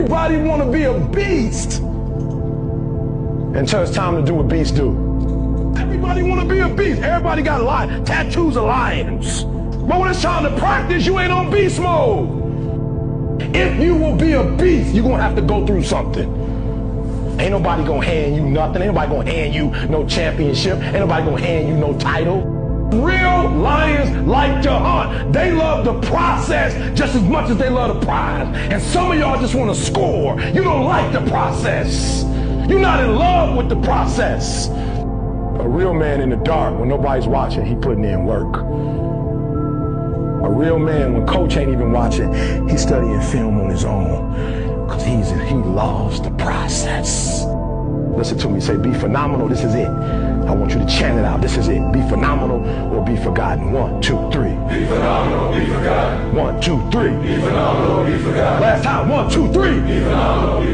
Everybody want to be a beast until it's time to do what beasts do. Everybody want to be a beast. Everybody got tattoos of lions. But when it's time to practice, you ain't on beast mode. If you will be a beast, you're going to have to go through something. Ain't nobody going to hand you nothing. Ain't nobody going to hand you no championship. Ain't nobody going to hand you no title. Real lions like to hunt. They love the process just as much as they love the prize. And some of y'all just want to score. You don't like the process. You're not in love with the process. A real man in the dark, when nobody's watching, he putting in work. A real man, when coach ain't even watching, he's studying film on his own. Because he loves the process. Listen to me, say, be phenomenal, this is it. I want you to chant it out, this is it. Be phenomenal or be forgotten. 1, 2, 3. Be phenomenal, be forgotten. 1, 2, 3. Be phenomenal, be forgotten. Last time, 1, 2, 3. Be phenomenal, be